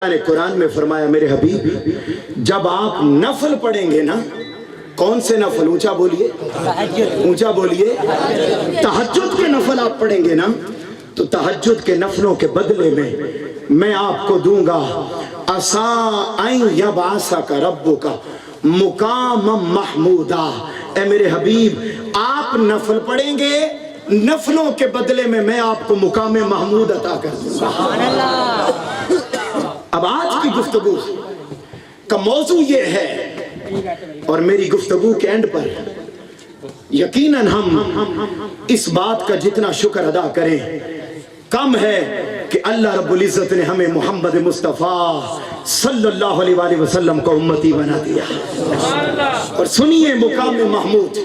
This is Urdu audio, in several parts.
نے قرآن میں فرمایا میرے حبیب جب آپ نفل پڑھیں گے نا، کون سے نفل؟ اونچا بولیے، اونچا بولیے، تہجد کے نفل آپ پڑھیں گے نا، تو تہجد کے نفلوں کے بدلے میں آپ کو دوں گا عَسَىٰ أَن يَبْعَثَكَ رَبُّكَ مُقَامًا مَحْمُودًا۔ اے میرے حبیب آپ نفل پڑھیں گے، نفلوں کے بدلے میں آپ کو مقام محمود عطا کر دوں گا۔ اب آج کی گفتگو کا موضوع یہ ہے، اور میری گفتگو کے اینڈ پر یقیناً ہم اس بات کا جتنا شکر ادا کریں کم ہے کہ اللہ رب العزت نے ہمیں محمد مصطفیٰ صلی اللہ علیہ وآلہ وسلم کو امتی بنا دیا۔ اور سنیے مقام محمود،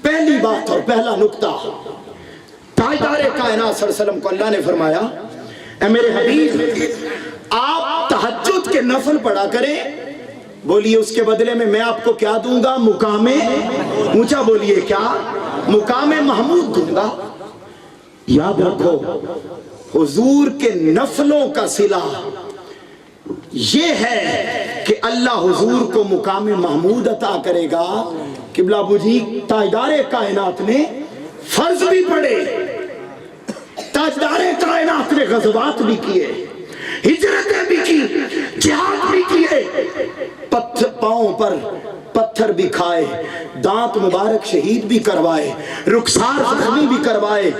پہلی بات اور پہلا نکتہ، تاجدار کائنات صلی اللہ علیہ وسلم کو اللہ نے فرمایا اے میرے حبیب آپ تہجد کے نفل پڑھا کریں، بولیے اس کے بدلے میں آپ کو کیا دوں گا؟ مقام، اونچا بولیے، کیا؟ مقام محمود دوں گا۔ یاد رکھو حضور کے نفلوں کا صلہ یہ ہے کہ اللہ حضور کو مقام محمود عطا کرے گا۔ قبلہ ابو جی تاجدار کائنات نے فرض بھی پڑھے، تاجدار کائنات نے غزوات بھی کیے، ہجرتیں بھی کی، جہاد بھی کیے، پاؤں پر پتھر بھی کھائے، دانت مبارک شہید بھی کروائے، رخسار زخمی بھی کروائے،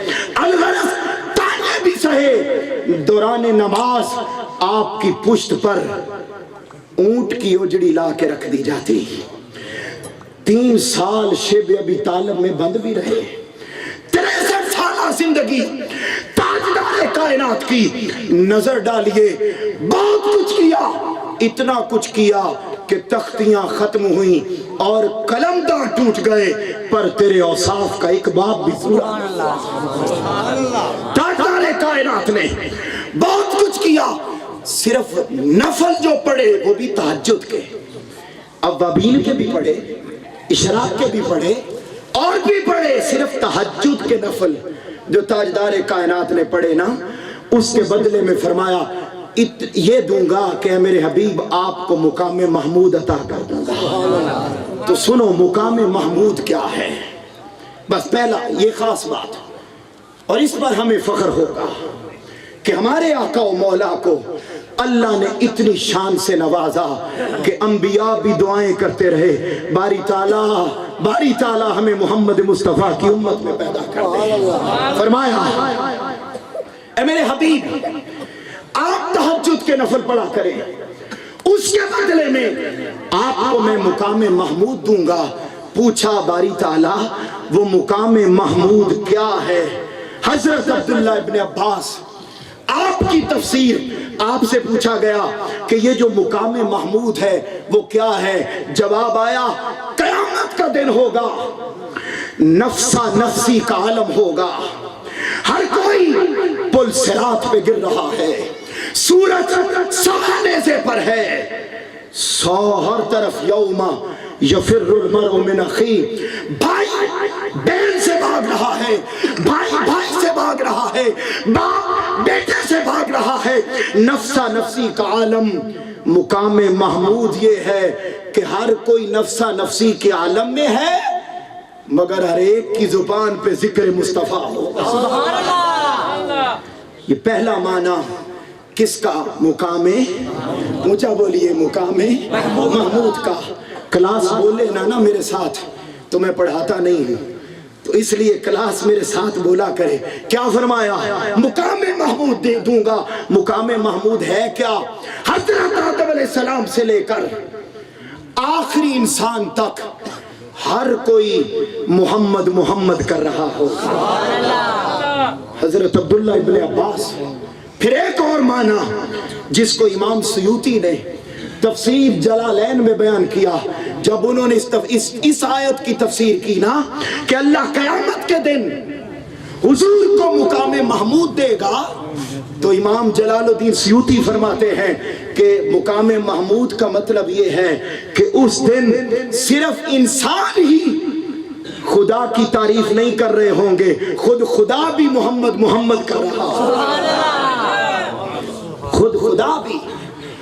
الغرض تانے بھی سہے۔ دوران نماز آپ کی پشت پر اونٹ کی اجڑی لا کے رکھ دی جاتی، 3 سال شیب ابی طالب میں بند بھی رہے، 63 سالہ زندگی تاجدار کائنات کی۔ نظر ڈالیے بہت کچھ کیا، اتنا کچھ کیا کہ تختیاں ختم ہوئیں اور قلمداں ٹوٹ گئے، پر تیرے اوصاف کا ایک باب بھی پورا۔ تاجدار کائنات نے بہت کچھ کیا، صرف نفل جو پڑھے وہ بھی تہجد کے، اوابین کے بھی پڑھے، اشراق کے بھی پڑھے، اور بھی پڑھے، صرف تہجد کے نفل جو تاجدار کائنات نے پڑھے نا، اس کے بدلے میں فرمایا یہ دوں گا کہ میرے حبیب آپ کو مقام محمود عطا کر دوں گا۔ تو سنو مقام محمود کیا ہے، بس پہلا یہ خاص بات، اور اس پر ہمیں فخر ہوگا کہ ہمارے آقا و مولا کو اللہ نے اتنی شان سے نوازا کہ انبیاء بھی دعائیں کرتے رہے باری تعالیٰ ہمیں محمد مصطفیٰ کی امت میں پیدا کر دے۔ فرمایا اے میرے حبیب آپ تہجد کے نفل پڑھا کریں، اس کے بدلے میں آپ کو میں مقام محمود دوں گا۔ پوچھا باری تعالیٰ وہ مقام محمود کیا ہے؟ حضرت عبداللہ ابن عباس آپ کی تفسیر آپ سے پوچھا گیا کہ یہ جو مقام محمود ہے وہ کیا ہے؟ جواب آیا قیامت کا دن ہوگا، نفسا نفسی کا عالم ہوگا، ہر کوئی پل صراط پہ گر رہا ہے، سورج سوا نیزے پر ہے، ہر طرف یوم یفر المرء من اخیہ، بھائی بہن سے بھاگ رہا ہے، بھائی سے بھاگ رہا ہے، باپ بیٹے سے بھاگ رہا ہے۔ نفسا نفسی کا عالم، مقام محمود یہ ہے کہ ہر کوئی نفسا نفسی کے عالم میں ہے، مگر ہر ایک کی زبان پہ ذکر مصطفیٰ ہوگا۔ سبحان اللہ۔ یہ پہلا معنی کس کا؟ مقام، اونچا بولیے، مقام محمود کا۔ کلاس بولے نا میرے ساتھ تو میں پڑھاتا نہیں ہوں، تو اس لیے کلاس میرے ساتھ بولا کرے۔ کیا فرمایا؟ مقام محمود دے دوں گا۔ مقام محمود ہے کیا؟ حضرت آدم علیہ السلام سے لے کر آخری انسان تک ہر کوئی محمد محمد کر رہا ہوگا۔ حضرت عبداللہ ابن عباس۔ پھر ایک اور معنی جس کو امام سیوطی نے تفسیر جلالین میں بیان کیا، جب انہوں نے اس آیت کی تفسیر کی نا کہ اللہ قیامت کے دن حضور کو مقام محمود دے گا، تو امام جلال الدین سیوطی فرماتے ہیں کہ مقام محمود کا مطلب یہ ہے کہ اس دن صرف انسان ہی خدا کی تعریف نہیں کر رہے ہوں گے، خود خدا بھی محمد محمد کر رہا، خود خدا بھی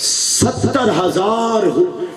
70,000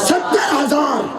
70,000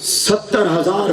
70,000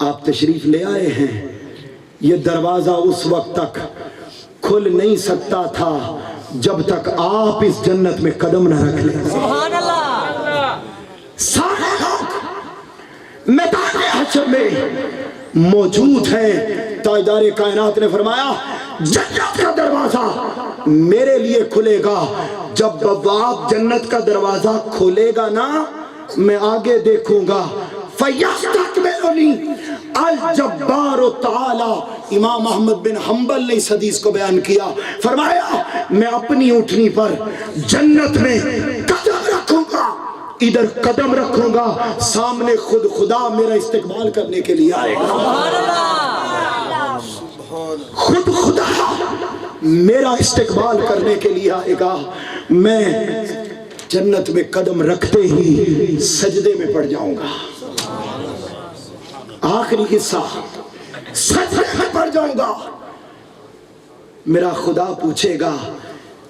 آپ تشریف لے آئے ہیں، یہ دروازہ اس وقت تک کھل نہیں سکتا تھا جب تک آپ اس جنت میں قدم نہ رکھ لیں۔ سبحان اللہ۔ سارے لوگ میدان حشر میں موجود ہیں، تاجدار کائنات نے فرمایا جنت کا دروازہ میرے لیے کھلے گا، جب آپ جنت کا دروازہ کھولے گا نا میں آگے دیکھوں گا، فَيَسْتَقْبِلُنِي الجبار تعالی۔ امام احمد بن حنبل نے اس حدیث کو بیان کیا، فرمایا میں اپنی اٹھنی پر جنت میں قدم رکھوں گا، ادھر قدم رکھوں گا، سامنے خود خدا میرا استقبال کرنے کے لیے آئے گا۔ سبحان اللہ۔ خود خدا میرا استقبال کرنے کے لیے آئے گا، میں جنت میں قدم رکھتے ہی سجدے میں پڑ جاؤں گا، آخری حصہ سجدے میں پڑ جاؤں گا۔ میرا خدا پوچھے گا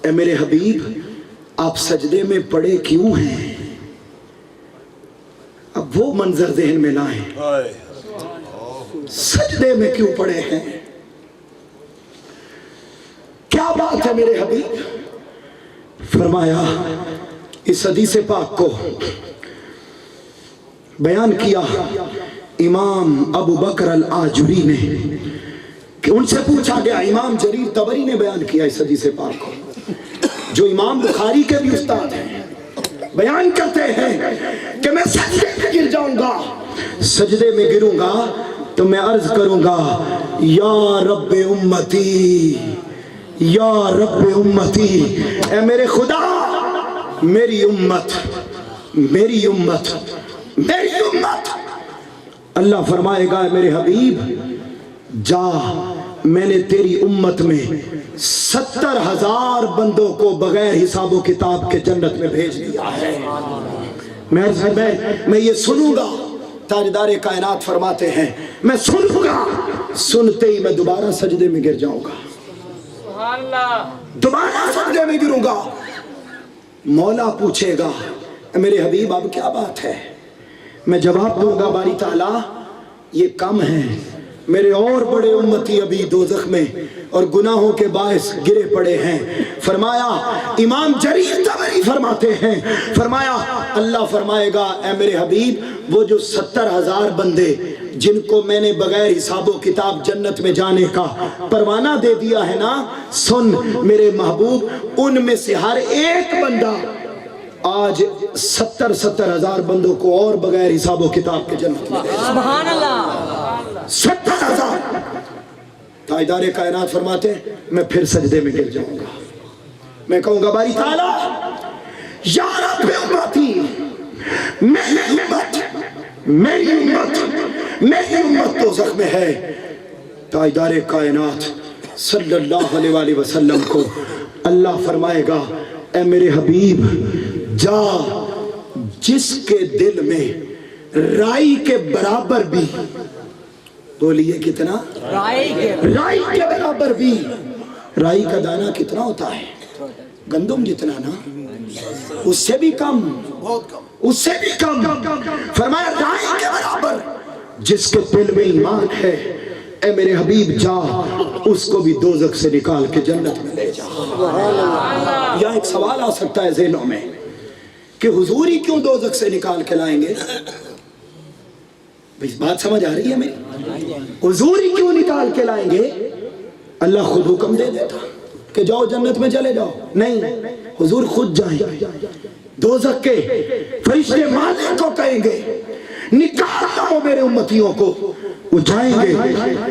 اے میرے حبیب آپ سجدے میں پڑے کیوں ہیں؟ اب وہ منظر ذہن میں لائیں، سجدے میں کیوں پڑے ہیں؟ کیا بات ہے میرے حبیب؟ فرمایا اس حدیث پاک کو بیان کیا امام ابو بکر الآجری نے، کہ ان سے پوچھا گیا، امام جریر طبری نے بیان کیا اس حدیث پاک کو، جو امام بخاری کے بھی استاد ہیں، بیان کرتے ہیں کہ میں سجدے میں گر جاؤں گا، سجدے میں گروں گا تو میں عرض کروں گا یا رب امتی، یا رب امتی، اے میرے خدا میری امت، میری امت، میری امت۔ اللہ فرمائے گا میرے حبیب جا، میں نے تیری امت میں 70,000 بندوں کو بغیر حساب و کتاب کے جنت میں بھیج دیا ہے۔ میں یہ سنوں گا، تاجدار کائنات فرماتے ہیں میں سنوں گا، سنتے ہی میں دوبارہ سجدے میں گر جاؤں گا، دوبارہ سجدے میں گروں گا۔ مولا پوچھے گا میرے حبیب اب کیا بات ہے؟ میں جواب دوں گا باری تعالیٰ یہ کم ہے، میرے اور بڑے امتی ابھی دوزخ میں اور گناہوں کے باعث گرے پڑے ہیں۔ فرمایا امام جریر طبری فرماتے ہیں، فرمایا اللہ فرمائے گا اے میرے حبیب وہ جو 70,000 بندے جن کو میں نے بغیر حساب و کتاب جنت میں جانے کا پروانہ دے دیا ہے نا، سن میرے محبوب ان میں سے ہر ایک بندہ آج 70,000 بندوں کو اور بغیر حساب و کتاب کے جنت میں دے۔ سبحان اللہ۔ 70,000۔ تاجدار کائنات فرماتے ہیں میں پھر سجدے میں گر جاؤں گا، میں کہوں گا باری تعالیٰ یا رب امتی، میری امت، میری امت، میری امت دوزخ میں ہے۔ تاجدار کائنات صلی اللہ علیہ وآلہ وسلم کو اللہ فرمائے گا اے میرے حبیب جا، جس کے دل میں رائی کے برابر بھی، بولیے کتنا؟ رائی کے برابر بھی، رائی کا دانہ کتنا ہوتا ہے؟ گندم جتنا نا، اس سے بھی کم، اس سے بھی کم۔ فرمایا رائی کے برابر جس کے دل میں ایمان ہے اے میرے حبیب جا اس کو بھی دوزخ سے نکال کے جنت میں لے جا۔ یہاں ایک سوال آ سکتا ہے ذہنوں میں کہ حضور ہی کیوں دوزخ سے نکال کے لائیں گے؟ بات سمجھ آ رہی ہے میری؟ حضور ہی کیوں نکال کے لائیں گے؟ اللہ خود حکم دے دیتا کہ جاؤ جنت میں چلے جاؤ، نہیں، حضور خود جائیں، دوزخ کے فرشتے مالک کو کہیں گے نکال لاؤ میرے امتیوں کو، وہ جائیں گے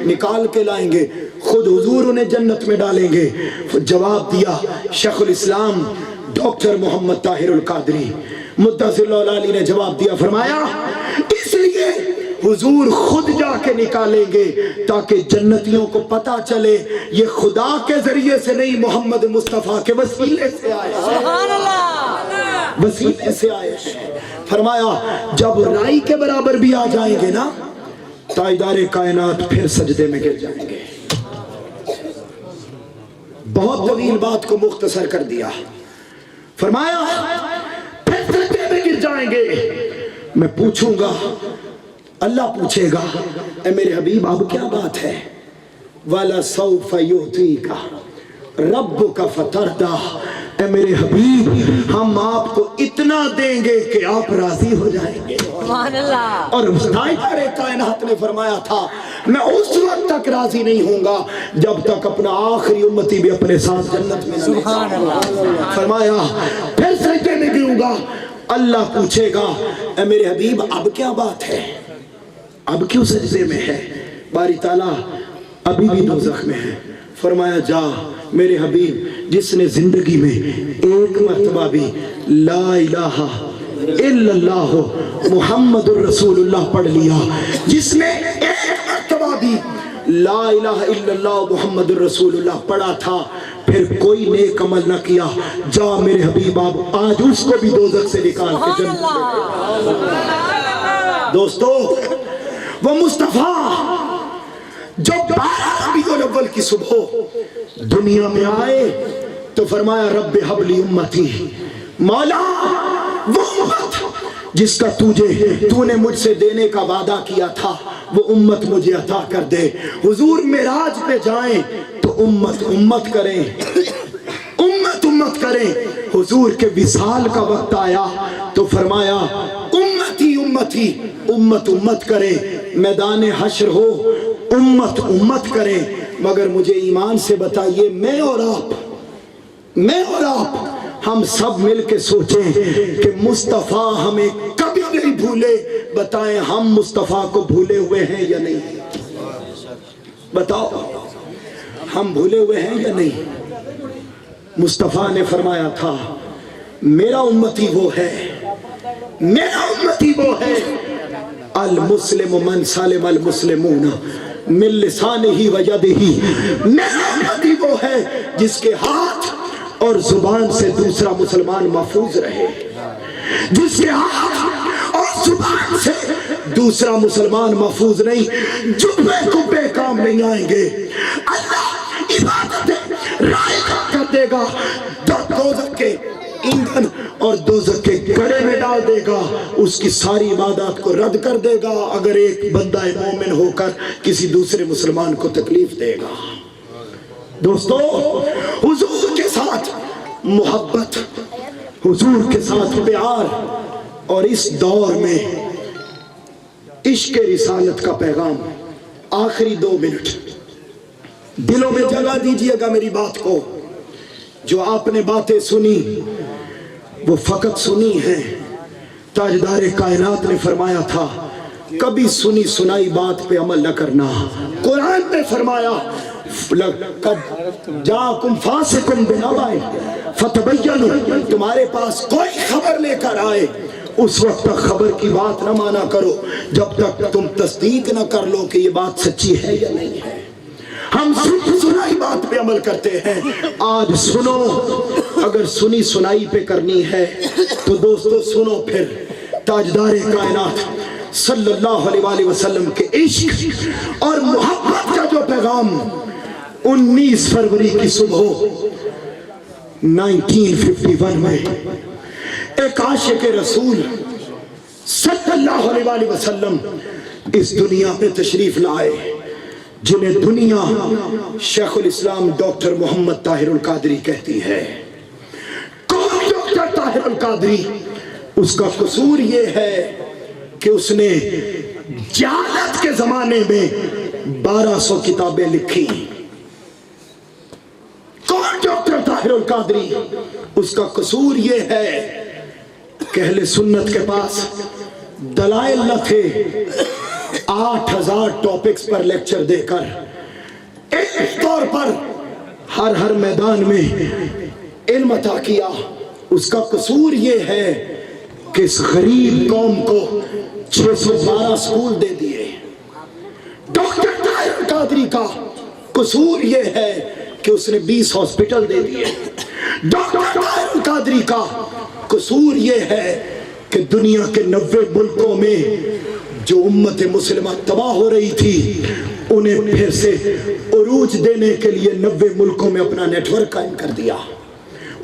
نکال کے لائیں گے، خود حضور انہیں جنت میں ڈالیں گے۔ جواب دیا شیخ الاسلام ڈاکٹر محمد طاہر القادری مدثر اللہ علیہ نے جواب دیا، فرمایا اس لیے حضور خود جا کے نکالیں گے تاکہ جنتیوں کو پتا چلے یہ خدا کے ذریعے سے نہیں محمد مصطفیٰ کے وسیلے سے آئے، سبحان اللہ، وسیلے سے آئے۔ فرمایا جب رائی کے برابر بھی آ جائیں گے نا تاجدار کائنات پھر سجدے میں گر جائیں گے۔ بہت طویل بات کو مختصر کر دیا، فرمایا پھر سجدے میں گر جائیں گے، میں پوچھوں گا اللہ پوچھے گا اے میرے حبیب اب کیا بات ہے؟ وَلَسَوْفَ يُعْطِيكَ رَبُّكَ فَتَرْضَىٰ، اے میرے حبیب ہم آپ کو اتنا دیں گے کہ آپ راضی ہو جائیں گے۔ سبحان اللہ۔ اور تاجدار کائنات نے فرمایا تھا میں اس وقت تک راضی نہیں ہوں گا جب تک اپنا آخری امتی بھی اپنے ساتھ جنت میں نہ لے جاؤں۔ فرمایا پھر سجدے میں گروں گا، اللہ پوچھے گا اے میرے حبیب اب کیا بات ہے، اب کیوں سجدے میں ہے؟ باری تعالیٰ ابھی بھی دوزخ میں ہے۔ فرمایا جا میرے حبیب جس نے زندگی میں ایک مرتبہ بھی لا الہ الا اللہ محمد الرسول اللہ پڑھ لیا، جس نے ایک مرتبہ بھی لا الہ الا اللہ محمد الرسول اللہ پڑھا تھا پھر کوئی نیک عمل نہ کیا، جا میرے حبیب آپ آج اس کو بھی دوزخ سے نکال کے جنت میں۔ دوستو وہ مصطفیٰ جو 12 ربیع الاول کی صبح دنیا میں آئے تو فرمایا رب ہب لی امتی، مولا وہ امت جس کا تو نے مجھ سے دینے کا وعدہ کیا تھا وہ امت مجھے عطا کر دے۔ حضور معراج پہ جائیں تو امت امت کریں، امت امت کریں۔ حضور کے وصال کا وقت آیا تو فرمایا امتی امتی، امت امت کریں۔ میدان حشر ہو امت امت کریں، مگر مجھے ایمان سے بتائیے میں اور آپ ہم سب مل کے سوچیں کہ مصطفیٰ ہمیں کبھی نہیں بھولے، بتائیں ہم مصطفیٰ کو بھولے ہوئے ہیں یا نہیں؟ بتاؤ ہم بھولے ہوئے ہیں یا نہیں؟ مصطفیٰ نے فرمایا تھا میرا امتی وہ ہے، میرا امتی وہ ہے المسلم من سلم المسلمون من لسانہ و یدہ، میرا امتی وہ ہے جس کے ہاتھ اور زبان سے دوسرا مسلمان محفوظ رہے، جس کے ہاتھ اور زبان سے دوسرا مسلمان محفوظ نہیں، جبے کبے کام نہیں آئیں گے، اللہ عبادتیں رائع کر دے گا، دوزخ کے ایندھن اور دوزخ کے گڑھے میں ڈال دے گا، اس کی ساری عبادات کو رد کر دے گا اگر ایک بندہ مومن ہو کر کسی دوسرے مسلمان کو تکلیف دے گا۔ دوستو حضور کے ساتھ محبت، حضور کے ساتھ پیار، اور اس دور میں عشق رسالت کا پیغام۔ آخری 2 منٹ دلوں میں جگہ دیجئے گا میری بات کو، جو آپ نے باتیں سنی وہ فقط سنی ہیں۔ تاجدار کائنات نے فرمایا تھا کبھی سنی سنائی بات پہ عمل نہ کرنا۔ قرآن نے فرمایا جاءکم فاسق بنبأ فتبینوا، تمہارے پاس کوئی خبر لے کر آئے اس وقت تک خبر کی بات نہ مانا کرو جب تک تم تصدیق نہ کر لو کہ یہ بات سچی ہے یا نہیں ہے۔ ہم سنائی بات پہ عمل کرتے ہیں، آج سنو، اگر سنی سنائی پہ کرنی ہے تو دوستو سنو پھر تاجدار کائنات صلی اللہ علیہ وآلہ وسلم کے عشق اور محبت کا جو پیغام 19 فروری کی صبح 1951 میں ایک عاشق رسول صلی اللہ علیہ وآلہ وسلم اس دنیا پہ تشریف لائے، جنہیں دنیا شیخ الاسلام ڈاکٹر محمد طاہر القادری کہتی ہے۔ کون ڈاکٹر طاہر القادری؟ اس کا قصور یہ ہے کہ اس نے جہالت کے زمانے میں 1200 کتابیں لکھی۔ کون ڈاکٹر طاہر القادری؟ اس کا قصور یہ ہے کہ اہل سنت کے پاس دلائل نہ تھے، 8000 ٹاپکس پر لیکچر دے کر ایک طور پر ہر میدان میں علم عطا کیا۔ اس کا قصور یہ ہے کہ اس غریب قوم کو 612 سکول دے دیے۔ ڈاکٹر طاہر القادری کا قصور یہ ہے کہ اس نے 20 ہاسپٹل دے دیے۔ ڈاکٹر طاہر القادری کا قصور یہ ہے کہ دنیا کے 90 ملکوں میں جو امت مسلمہ تباہ ہو رہی تھی انہیں پھر سے عروج دینے کے لیے 90 ملکوں میں اپنا نیٹ ورک قائم کر دیا۔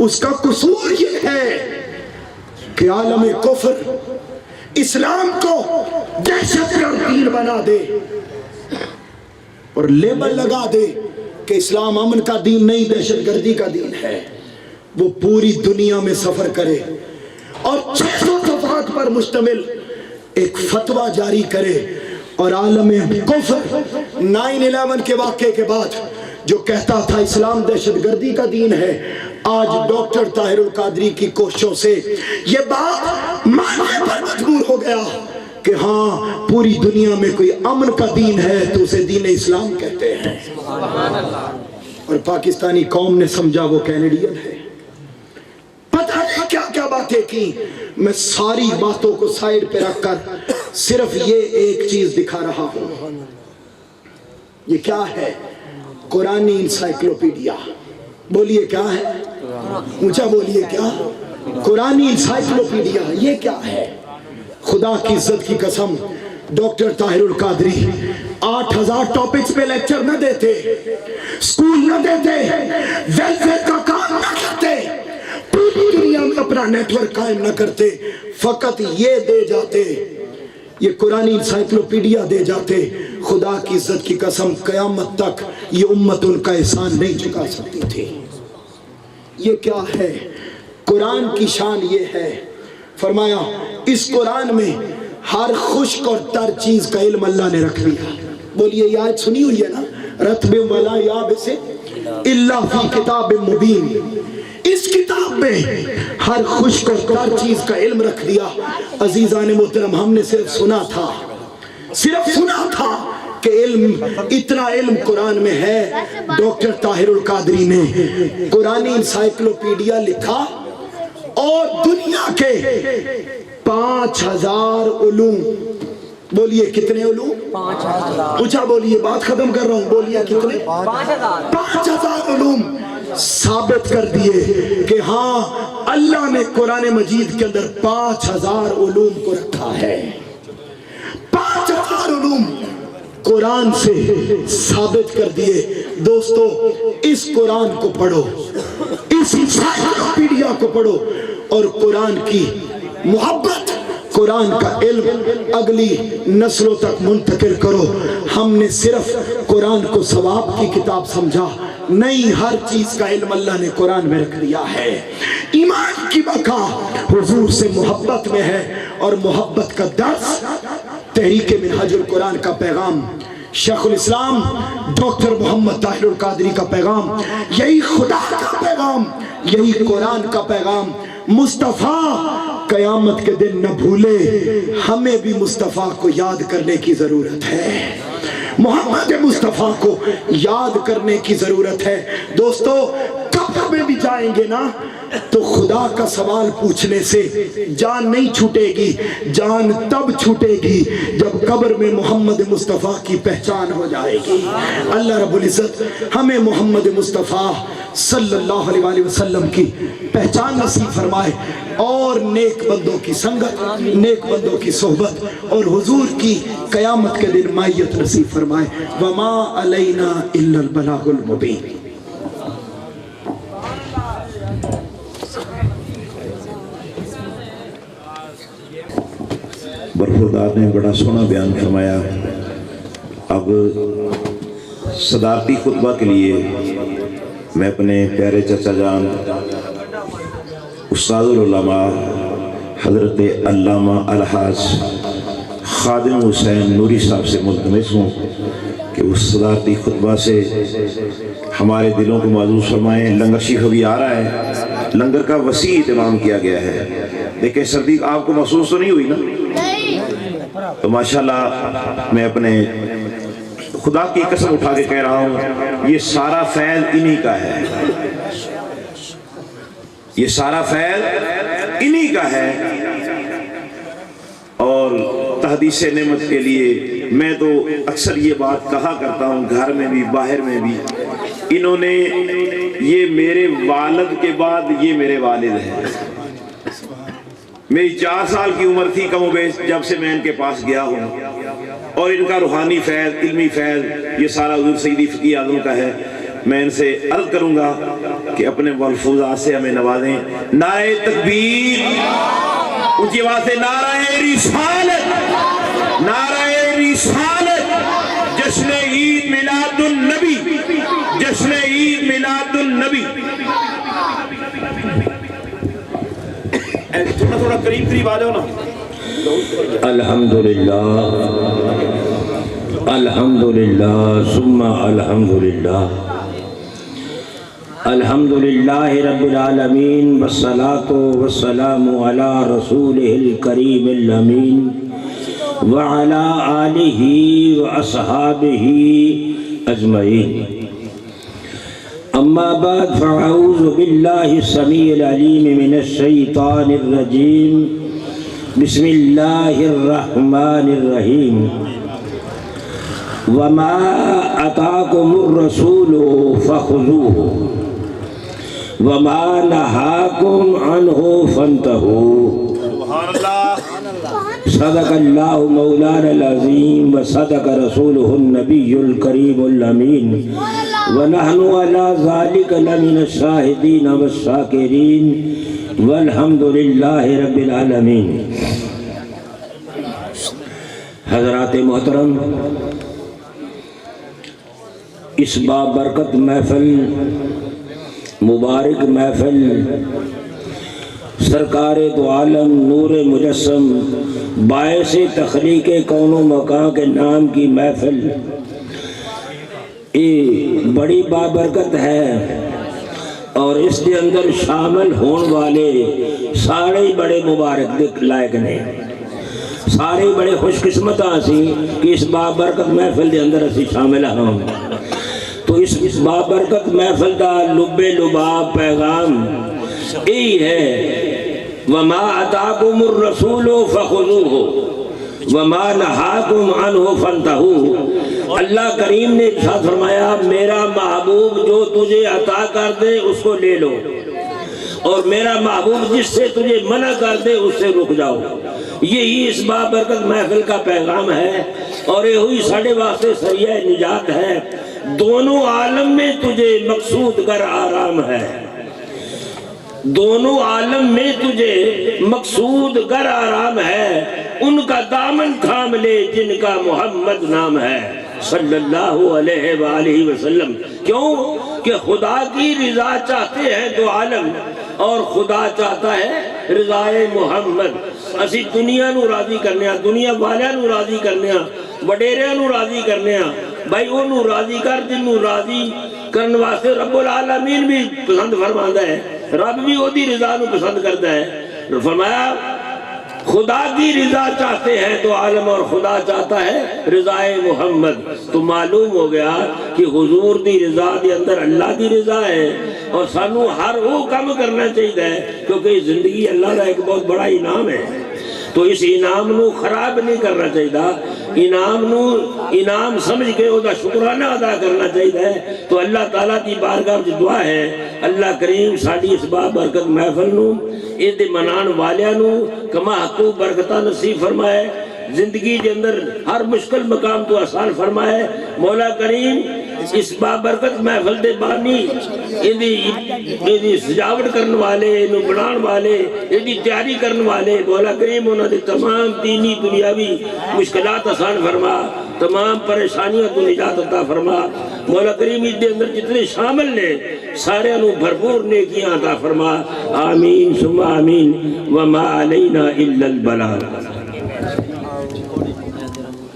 اس کا قصور یہ ہے کہ عالم کفر اسلام کو دہشت گرد دین بنا دے اور لیبل لگا دے کہ اسلام امن کا دین نہیں دہشت گردی کا دین ہے، وہ پوری دنیا میں سفر کرے اور 600 صفحات پر مشتمل ایک فتویٰ جاری کرے اور عالم کفر 9/11 کے واقعے کے بعد جو کہتا تھا اسلام دہشت گردی کا دین ہے، آج ڈاکٹر طاہر القادری کی کوششوں سے یہ بات ماننے پر مجبور ہو گیا کہ ہاں پوری دنیا میں کوئی امن کا دین ہے تو اسے دین اسلام کہتے ہیں، اور پاکستانی قوم نے سمجھا وہ کینیڈین ہے۔ پتہ نہیں کیا کیا باتیں کی، میں ساری باتوں کو سائیڈ پہ رکھ کر صرف یہ ایک چیز دکھا رہا ہوں۔ یہ کیا ہے؟ قرآنی انسائکلوپیڈیا۔ بولیے کیا ہے؟ اونچا بولیے کیا؟ قرآنی انسائکلوپیڈیا۔ یہ کیا ہے؟ خدا کی عزت کی قسم، ڈاکٹر طاہر القادری 8000 ٹاپکس پہ لیکچر نہ دیتے، سکول نہ دیتے، ویلفیئر کا کام نہ کرتے، پوری دنیا میں اپنا نیٹ ورک قائم نہ کرتے، فقط یہ دے جاتے، یہ قرآنی انسائکلوپیڈیا دے جاتے، خدا کی عزت کی قسم قیامت تک یہ امت ان کا احسان نہیں چکا سکتی تھی۔ یہ کیا ہے؟ قرآن کی شان یہ ہے، فرمایا اس قرآن میں ہر خشک اور تر چیز کا علم اللہ نے رکھ لیا۔ بولیے یہ آیت سنی ہوئی ہے نا، رتب ولا یابس الا فی کتاب مبین۔ اس کتاب میں ہر خشک اور تر چیز کا علم رکھ دیا۔ عزیزان محترم، ہم نے صرف سنا تھا کہ علم، اتنا علم قرآن میں ہے۔ ڈاکٹر طاہر القادری نے قرآنی انسائکلوپیڈیا لکھا اور دنیا کے 5000 علوم، بولیے کتنے علوم؟ 5000۔ اونچا بولیے، بات ختم کر رہا ہوں، بولیے کتنے؟ 5000 علوم ثابت کر دیے کہ ہاں اللہ نے قرآن مجید کے اندر 5000 علوم کو رکھا ہے۔ 5000 علوم قرآن سے ثابت کر دیے۔ دوستو اس قرآن کو پڑھو، اس انسائکلوپیڈیا کو پڑھو اور قرآن کی محبت، قرآن کا علم اگلی نسلوں تک منتقل کرو۔ ہم نے صرف قرآن کو ثواب کی کتاب سمجھا نہیں، ہر چیز کا علم اللہ نے قرآن میں رکھ دیا ہے۔ ایمان کی بقا حضور سے محبت میں ہے، اور محبت کا درس تحریک منہاج القرآن کا پیغام، شیخ الاسلام ڈاکٹر محمد طاہر القادری کا پیغام، یہی خدا کا پیغام، یہی قرآن کا پیغام۔ مصطفیٰ قیامت کے دن نہ بھولے، ہمیں بھی مصطفیٰ کو یاد کرنے کی ضرورت ہے، محمد مصطفیٰ کو یاد کرنے کی ضرورت ہے۔ دوستو قبر میں بھی جائیں گے نا تو خدا کا سوال پوچھنے سے جان نہیں چھوٹے گی، جان تب چھوٹے گی جب قبر میں محمد مصطفیٰ کی پہچان ہو جائے گی۔ اللہ رب العزت ہمیں محمد مصطفیٰ صلی اللہ علیہ وآلہ وسلم کی پہچان نصیب فرمائے، اور نیک بندوں کی سنگت، نیک بندوں کی صحبت، اور حضور کی قیامت کے دن معیت نصیب فرمائے۔ وما علینا الا البلاغ المبین۔ برخوردار نے بڑا سونا بیان فرمایا۔ اب صدارتی خطبہ کے لیے میں اپنے پیارے چچا جان استاد العلماء حضرت علامہ الحاج خادم حسین نوری صاحب سے ملتمس ہوں کہ اس صدارتی خطبہ سے ہمارے دلوں کو معزز فرمائیں۔ لنگر شریف ابھی آ رہا ہے، لنگر کا وسیع اہتمام کیا گیا ہے۔ دیکھیں سردی آپ کو محسوس تو نہیں ہوئی نا؟ تو ماشاءاللہ میں اپنے خدا کی قسم اٹھا کے کہہ رہا ہوں، یہ سارا فیض انہی کا ہے، یہ سارا فیض انہی کا ہے۔ اور تحدیث نعمت کے لیے میں تو اکثر یہ بات کہا کرتا ہوں، گھر میں بھی باہر میں بھی، انہوں نے یہ میرے والد کے بعد یہ میرے والد ہیں۔ میری 4 سال کی عمر تھی کم و بیش جب سے میں ان کے پاس گیا ہوں، اور ان کا روحانی فیض، علمی فیض یہ سارا حضور سیدی فقی اعظم کا ہے۔ میں ان سے عرض کروں گا کہ اپنے ملفوظات سے ہمیں نوازیں۔ نعرہ تکبیر، اونچی آواز سے نعرہ رسالت، نعرہ رسالت، جشن عید میلاد النبی، جشن عید میلاد النبی۔ تھوڑا قریب قریب آ جاؤ نا۔ الحمدللہ الحمدللہ ثم الحمدللہ الحمدللہ رب العالمین والصلاة والسلام علی رسولہ الکریم الامین وعلی آلہ واصحابہ اجمعین۔ اما بعد فاعوذ باللہ السمیع العلیم من الشیطان الرجیم، بسم اللہ الرحمن الرحیم۔ وما آتاکم الرسول فخذوہ وما نہاکم عنہ فانتہوا۔ سبحان اللہ۔ صدق اللہ مولانا العظیم وصدق رسولہ النبی الکریم الامین ونحن علی ذلک لمن الشاہدین والشاکرین والحمدللہ رب العالمین۔ حضرات محترم، اس بابرکت محفل، مبارک محفل، سرکار دو عالم نور مجسم باعث تخلیق کون و مکان کے نام کی محفل، یہ بڑی بابرکت ہے، اور اس کے اندر شامل ہون والے سارے بڑے مبارک لائق نے، سارے بڑے خوش قسمت سی کہ اس بابرکت محفل کے اندر اسی شامل ہوں۔ تو اس بابرکت محفل کا لب لباب پیغام یہی ہے، وما آتاکم الرسول فخذوہ وما نہاکم عنہ فانتہوا۔ اللہ کریم نے ارشاد فرمایا میرا محبوب جو تجھے عطا کر دے اس کو لے لو، اور میرا محبوب جس سے تجھے منع کر دے اس سے رک جاؤ۔ یہی اس بابرکت محفل کا پیغام ہے، اور یہ ہوئی ساڑھے واسطے ذریعہ نجات ہے۔ دونوں عالم میں تجھے مقصود گر آرام ہے، دونوں عالم میں تجھے مقصود گر آرام ہے، ان کا دامن تھام لے جن کا محمد نام ہے صلی اللہ علیہ وآلہ وسلم۔ کیوں کہ خدا کی رضا چاہتے ہیں دو عالم، اور خدا چاہتا ہے رضائے محمد۔ اسی دنیا نو راضی کرنے ہاں، دنیا والیاں نو راضی کرنے ہاں، وڈیریاں نو راضی کرنے ہاں، بھائی وہ نو راضی کر، جن نو راضی کرنے واسطے رب العالمین بھی پسند فرماندا ہے، رب بھی وہ دی رضا نو پسند کرتا ہے۔ فرمایا خدا کی رضا چاہتے ہیں تو عالم، اور خدا چاہتا ہے رضائے محمد۔ تو معلوم ہو گیا کہ حضور دی رضا دے اندر اللہ دی رضا ہے، اور سانو ہر وہ کام کرنا چاہیے کیونکہ زندگی اللہ کا ایک بہت بڑا انعام ہے۔ تو اس انعام نو خراب نہیں کرنا چاہیے، انعام سمجھ کے وہ شکرانہ ادا کرنا چاہیے۔ تو اللہ تعالیٰ کی بارگاہ میں دعا ہے اللہ کریم ساڑی اس بابرکت محفل نو اے منان والیاں نو کما حقوق برکتہ نصیب فرمائے، زندگی کے اندر ہر مشکل مقام تو آسان فرمائے۔ مولا کریم اس بابرکت محفل دے بانی سجاوٹ کرنے والے، انہوں بنان والے، انہوں تیاری کرنے والے، مولا کریم انہوں نے تمام دینی دنیاوی مشکلات آسان فرما، تمام پریشانیاں تو نجات عطا فرما۔ مولا کریم اس دے اندر جتنے شامل نے سارے انہوں بھرپور نیکیاں عطا فرما، آمین ثم آمین، وما علینا الا البلاغ۔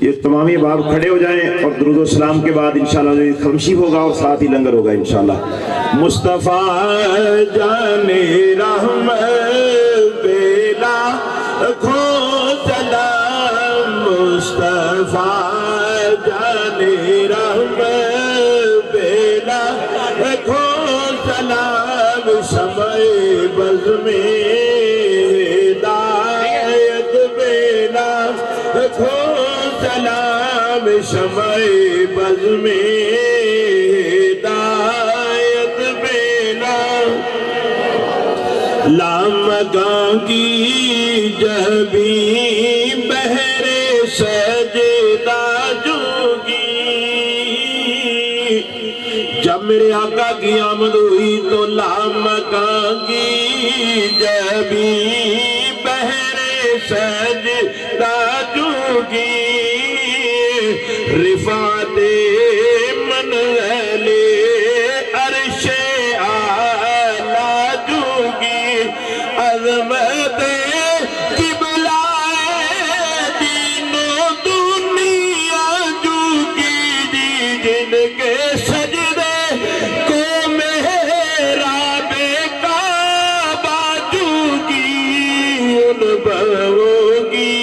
یہ تمام احباب کھڑے ہو جائیں، اور درود و سلام کے بعد انشاءاللہ خمشی ہوگا اور ساتھ ہی لنگر ہوگا انشاءاللہ۔ مصطفیٰ جان رحمت بیلا کھو چلا، مصطفیٰ جان رحمت بیلا کھو چلا، شمع بز میں ہدایت بیلا کھو سلام، شمع بز میں ہدایت بینا، لامگاں کی جہبی بہر سجدہ جوگی، جب میرے آقا کی آمد ہوئی تو لامگاں کی جہبی بہر سجدہ جوگی رفعت منزل عرش اعلی جوگی عظمت قبلہ دین و دنیا جوگی جی جن کے سجدے کو محراب کعبہ جوگی ان بہوگی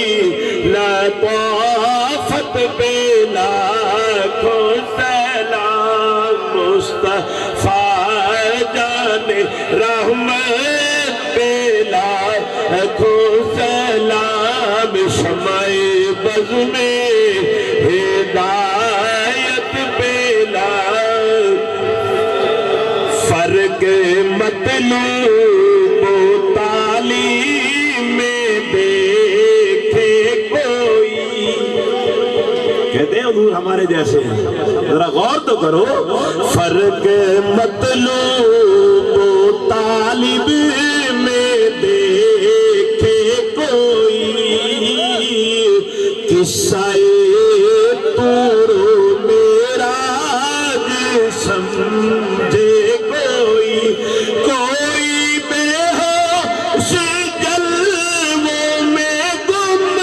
لطافت پہ لاکھوں سلام مصطفیٰ جان رحمت پہ لاکھوں سلام شمع بز میں ہدایت پہ فرق مطلوب و تعلیم میں دیکھے کوئی. کہتے ہیں حضور ہمارے جیسے ہیں, ذرا غور تو کرو. فرق مطلوب و طالب میں دیکھے کوئی, قصہ طور و معراج سمجھے کوئی, کوئی بے ہوش جلووں میں گم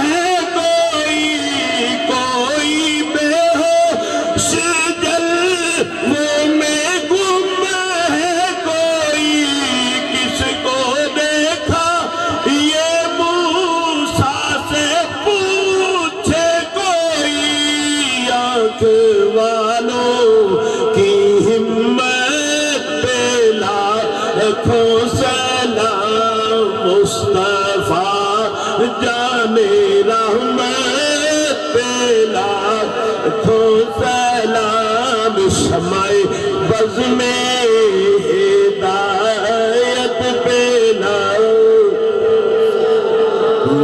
ہے کوئی, کوئی بے ہوش جلووں میں گم ہے کوئی, کس کو دیکھا یہ موسیٰ سے پوچھے کوئی, آنکھ والوں کی ہمت پہ لاکھوں سلام مصطفیٰ جان رحمت پہ لاکھوں سلام شمع بز میں ہدایت پہ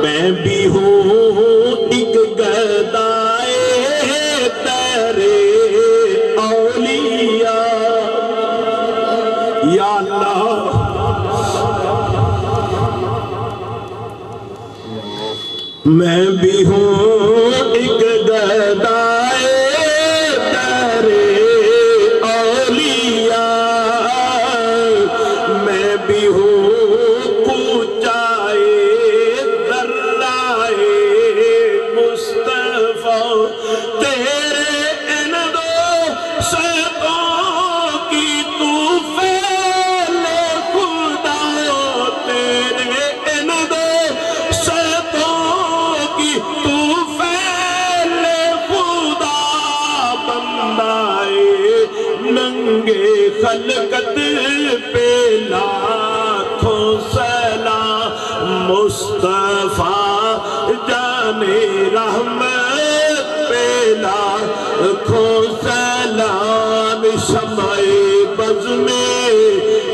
میں بھی ہوں ایک گدائے تیرے اولیاء, یا اللہ میں بھی ہوں ایک گدائے تیرے اولیاء, میں بھی ہوں کوچائے ذرائے مصطفیٰ, تیرے ان دو شیطوں کی تو فعل خدا, تیرے ان دو شیطوں کی تو فعل خدا, بندائے ننگے خلقت پہ لاکھوں سلام مصطفیٰ جان رحمت پہ لاکھوں سلام شمع بز میں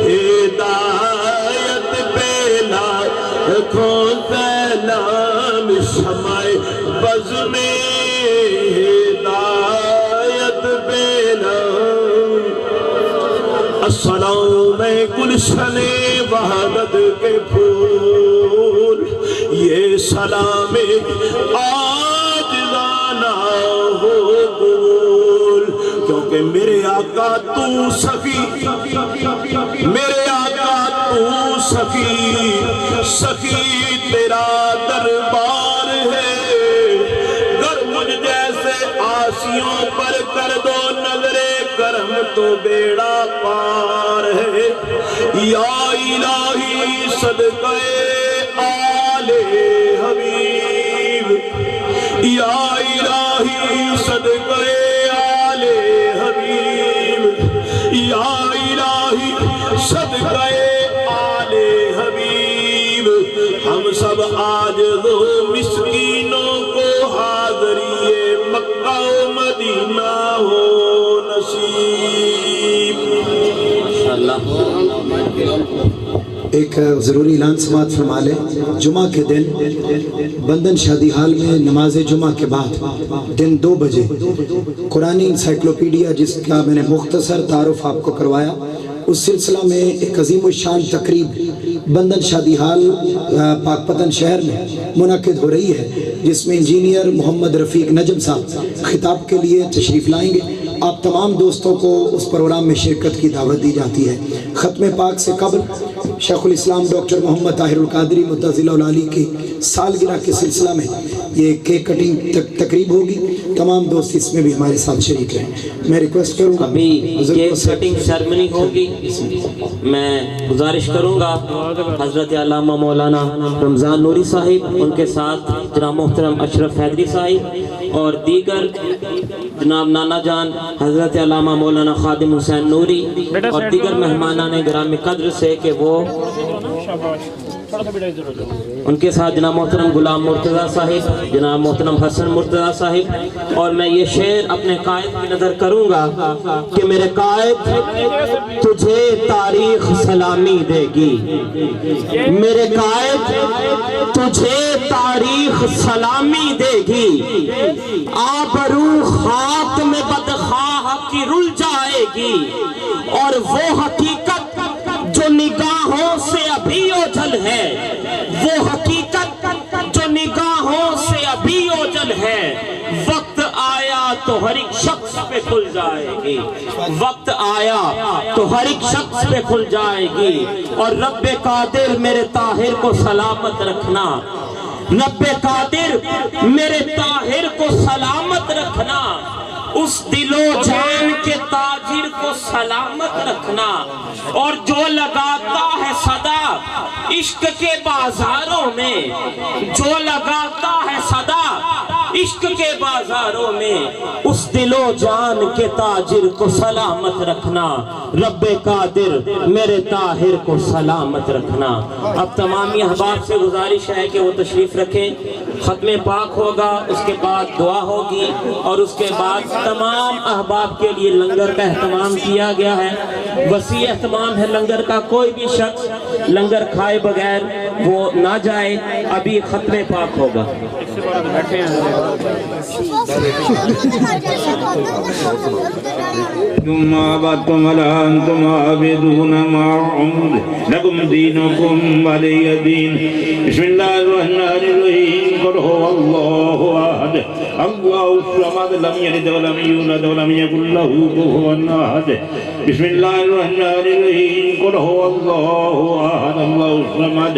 ہدایت پہ لاکھوں سلام شمع بز میں ہدایت پہ السلام گلشن وحدت کے پھول, یہ سلام عاجزانہ ہو قبول, کیونکہ میرے آقا تو سخی, میرے آقا تو سخی, سخی تیرا دربار ہے, گر مجھ جیسے آسیوں پر کر دو نظر کرم تو بیڑا پار ہے, یا الہی صدقہ آل حبیب, یا الہی صدقہ آل حبیب, یا الہی صدقہ آل حبیب, ہم سب عاجز و مسکینوں کو حاضری مکہ و مدینہ ہو نصیب. ایک ضروری اعلان سماعت فرما لیں. جمعہ کے دن بندن شادی حال میں نماز جمعہ کے بعد دن 2 بجے قرآنی انسائکلوپیڈیا جس کا میں نے مختصر تعارف آپ کو کروایا اس سلسلہ میں ایک عظیم الشان تقریب بندن شادی حال پاک پتن شہر میں منعقد ہو رہی ہے، جس میں انجینئر محمد رفیق نجم صاحب خطاب کے لیے تشریف لائیں گے۔ آپ تمام دوستوں کو اس پروگرام میں شرکت کی دعوت دی جاتی ہے۔ ختم پاک سے قبل شیخ الاسلام ڈاکٹر محمد طاہر القادری متضل العالی کی سالگرہ کے سلسلہ میں یہ کیک کٹنگ تقریب ہوگی۔ تمام دوست اس میں بھی ہمارے ساتھ شریک ہیں۔ میں ریکویسٹ کروں گا ابھی کیک کٹنگ سیرمنی ہوگی، میں گزارش کروں گا حضرت علامہ مولانا رمضان نوری صاحب، ان کے ساتھ جناب محترم اشرف حیدری صاحب اور دیگر جناب نانا جان حضرت علامہ مولانا خادم حسین نوری اور دیگر مہمانان گرامی قدر سے کہ وہ ان کے ساتھ جناب محترم غلام مرتضیٰ صاحب، جناب محترم حسن مرتضیٰ صاحب، اور میں یہ شعر اپنے قائد کی نظر کروں گا کہ میرے قائد تجھے تاریخ سلامی دے گی، میرے قائد تجھے تاریخ سلامی دے گی، آبرو خاک میں بدخواہ کی رل جائے گی، اور وہ حقیقت جو نگاہوں سے ابھی اوجھل ہے، وہ حقیقت جو نگاہوں سے ابھی اوجھل ہے، وقت آیا تو ہر ایک شخص پہ کھل جائے گی، وقت آیا تو ہر ایک شخص پہ کھل جائے گی، اور رب قادر میرے طاہر کو سلامت رکھنا، رب قادر میرے طاہر کو سلامت رکھنا، اس دل و جان کے تاجر کو سلامت رکھنا، اور جو لگاتا ہے صدا عشق کے بازاروں میں، جو لگاتا ہے صدا عشق کے بازاروں میں، اس دل و جان کے تاجر کو سلامت رکھنا، رب قادر میرے طاہر کو سلامت رکھنا۔ اب تمامی احباب سے گزارش ہے کہ وہ تشریف رکھیں، ختم پاک ہوگا، اس کے بعد دعا ہوگی، اور اس کے بعد تمام احباب کے لیے لنگر کا اہتمام کیا گیا ہے۔ وسیع اہتمام ہے لنگر کا، کوئی بھی شخص لنگر کھائے بغیر وہ نہ جائے، ابھی ختم پاک ہوگا۔ ثم عبدتم ولا أنتم عابدون ما أعبد لكم دينكم ولي دين بسم الله الرحمن الرحيم قل هو الله أحد الله الصمد لم يلد ولم يولد ولم يكن له كفوا أحد بسم الله الرحمن الرحيم قل هو الله أحد الله الصمد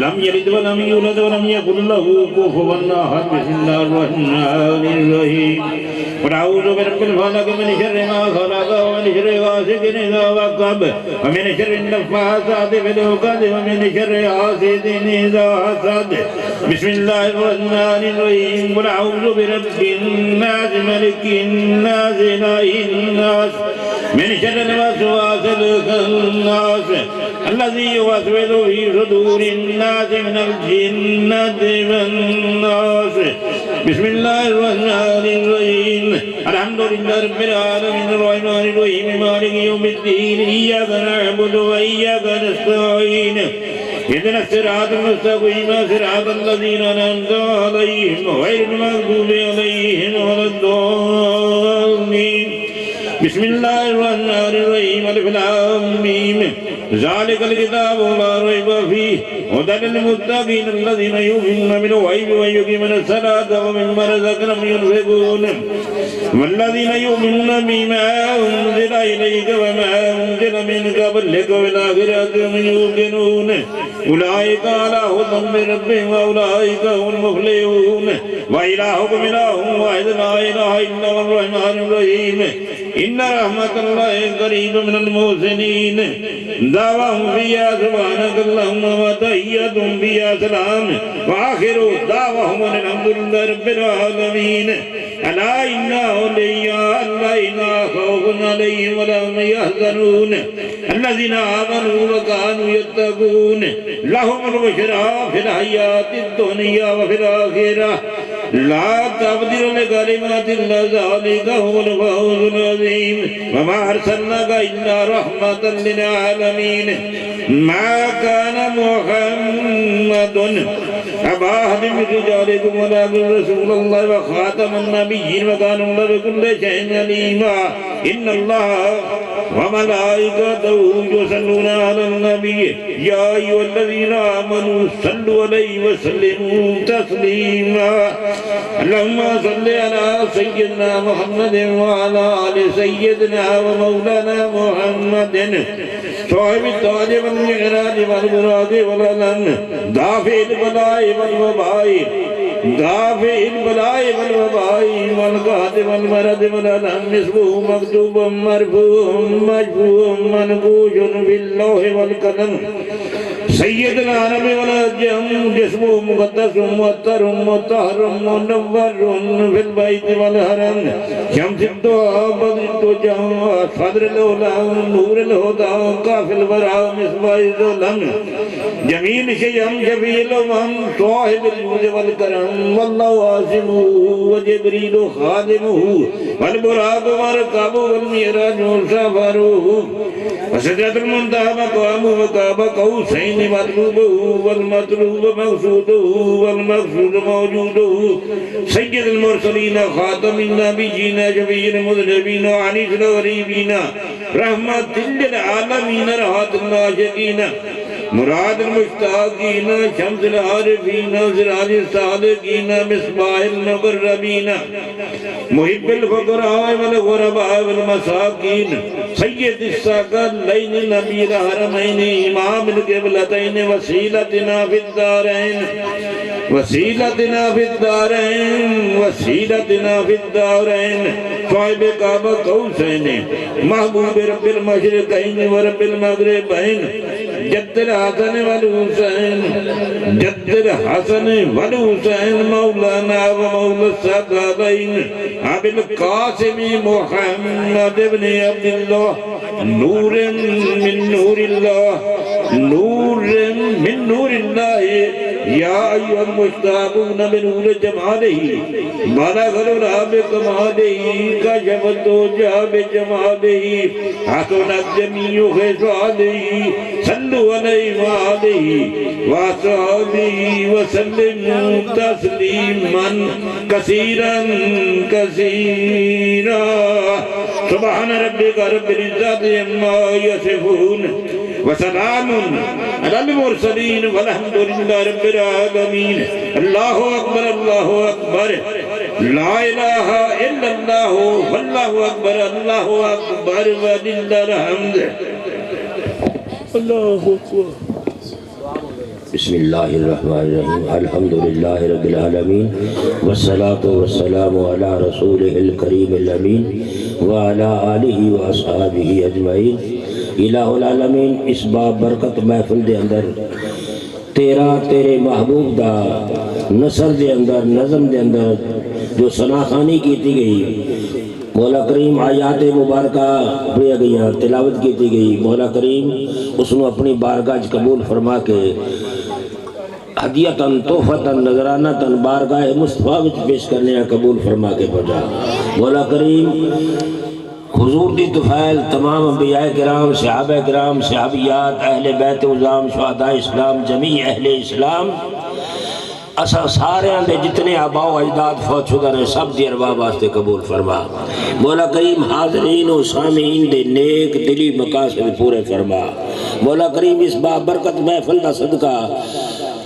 لم يلد ولم يولد ولم يكن له كفوا أحد بسم الله الرحمن الرحيم قل أعوذ برب الفلق من شر ما خلق ومن شر غاسق إذا وقب ومن شر النفاثات في العقد ومن شر حاسد إذا حسد بسم الله الرحمن الرحيم قل أعوذ برب الناس ملك الناس إله الناس من شر الوسواس الخناس الذي يوسوس في صدور الناس من الجنة والناس بسم الله الرحمن الرحيم الحمد لله رب العالمين الرحمن الرحيم مالك يوم الدين إياك نعبد وإياك نستعين اهدنا الصراط المستقيم صراط الذين أنعمت عليهم غير المغضوب عليهم ولا الضالين بسم الله الرحمن الرحيم الف لام ميم ذلك الكتاب لا ريب فيه هدى للمتقين الذين يؤمنون بالغيب ويقيمون الصلاة ومما رزقناهم ينفقون والذين يؤمنون بما أنزل إليك وما أنزل من قبلك وبالآخرة هم يوقنون أولئك على هدى من ربهم وأولئك هم المفلحون وإلهكم إله واحد لا إله إلا هو الرحمن الرحيم إن رحمة الله قريب من المحسنين دعواهم فيها سبحانك اللهم وتحيتهم فيها سلام وآخر دعواهم أن الحمد لله رب العالمين ألا إن أولياء الله لا خوف عليهم ولا هم يحزنون الذين آمنوا وكانوا يتقون لهم البشرى في الحياة الدنيا وفي الآخرة لا تبدل لكلمات الله ذلك هو الفوز العظيم وما أرسلناك إلا رحمة للعالمين ما كان محمد أبا أحد من رجالكم ولكن رسول الله وخاتم النبيين وكان الله بكل شيء عليما ان اللہ وملائکتہ یصلون علی النبی یا ایھا الذین آمنوا صلوا علیہ وسلموا تسلیما اللہم صل علی سیدنا محمد وعلی آل سیدنا ومولانا محمد صاحب التاج والمعراج والبراق والعلم دافع البلاء والوباء دافع البلاء والوباء والقحط والمرض والألم اسمه مكتوب مرفوع مشفوع منقوش في اللوح والقلم سید العرب والعجم جسمه مقدس مطهر مطهر منور في البيت والحرم شمس الدعاء بدر الدجى صدر الأولى نور الهدى كاف الورى مصباح الظلم جميل شيم جبيل الأمم صاحب الجود والكرم والله عاصمه وجبريل خادمه والبراق والركاب والمعراج سفره وسدرة المنتهى مقامه وقاب قوسين مطلوبه والمطلوب مقصوده والمقصود موجوده سيد المرسلين خاتم النبيين شفيع المذنبين وعنيس الغريبين رحمة للعالمين راحة الناشئين مراد المشتاقين شمس العارفين سراج الصادقين مصباح المقربين محب الفقراء والغرباء والمساكين سيد الثقلين نبي الحرمين إمام القبلتين وسيلتنا في الدارين وسيلتنا في الدارين وسيلتنا في الدارين صاحب قاب قوسين محبوب رب المشرقين ورب المغربين جد الحسن والحسين جد الحسن والحسين مولانا ومولى الثقلين أبي القاسم محمد بن عبد الله نور من نور الله نور من نور الله يا أيها المشتاقون بنور جماله بلغ العلا بكماله كشف الدجى بجماله حسنت جميع خصاله صلوا عليه وآله وصحبه وسلموا تسليما كثيرا كثيرا سبحان ربك رب العزة عما يصفون وسلام على المرسلين والحمد لله رب العالمين الله أكبر الله أكبر لا إله إلا الله والله أكبر الله أكبر ولله الحمد الله أكبر بسم الله الرحمن الرحيم الحمد لله رب العالمين والصلاة والسلام على رسوله الكريم الأمين وعلى آله وأصحابه أجمعين الہ العالمین اس باب برکت محفل دے اندر تیرے محبوب دا نثر دے اندر نظم دے اندر جو ثناخانی کیتی گئی مولا کریم آیات مبارکہ پڑھیا گئی تلاوت کیتی گئی مولا کریم اس نے اپنی بارگاہ قبول فرما کے ہدیتاً تحفتاً نذرانتاً بارگاہ مصطفیٰ وچ پیش کرنے قبول فرما کے پڑھا مولا کریم حضور دی طفیل تمام انبیاء کرام صحابہ کرام صحابیات اہل بیت عظام شہداء اسلام جمیع اہل اسلام اسا سارے اندے جتنے آباء و اجداد فوت شدہ رہے سب دی ارباب واسطے قبول فرما مولا کریم حاضرین و سامعین دے نیک دلی مقاصد پورے فرما مولا کریم اس بابرکت محفل دا صدقہ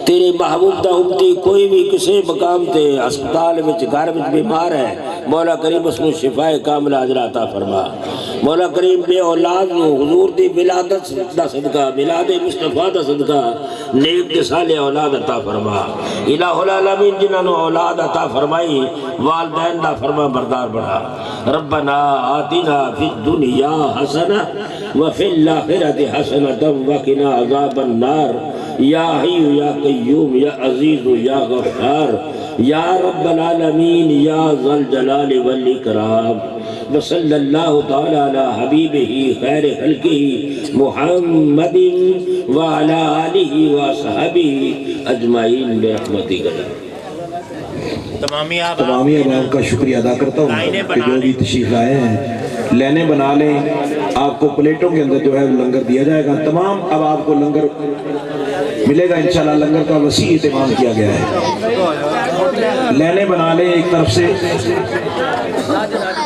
تیرے محبوب دا امتی کوئی بھی کسی مقام تے اسپتال وچ گھر وچ بیمار ہے مولا کریم اس کو شفاء کاملہ اجر عطا فرما مولا کریم بے اولاد نو حضور دی ولادت دا صدقہ میلاد مصطفیٰ دا صدقہ نیک دے صالح اولاد عطا فرما الہ العالمین جنہاں نو اولاد عطا فرمائی والدین دا فرما بردار بڑھا ربنا آتنا فی الدنیا حسنہ وفی الاخرۃ حسنۃ وقنا عذاب النار یا حی یا قیوم یا عزیز یا غفار یا رب العالمین یا ذا الجلال والاکرام وصلی اللہ تعالی علی حبیبہ خیر خلقہ محمد وعلی آلہ وصحبہ اجمعین برحمتک تمامی احباب کا شکریہ ادا کرتا ہوں کہ جو بھی تشریف لائے ہیں لینے بنا لیں آپ کو پلیٹوں کے اندر جو ہے لنگر دیا جائے گا تمام اب آپ کو لنگر ملے گا انشاءاللہ لنگر کا وسیع اہتمام کیا گیا ہے لینے بنا لیں ایک طرف سے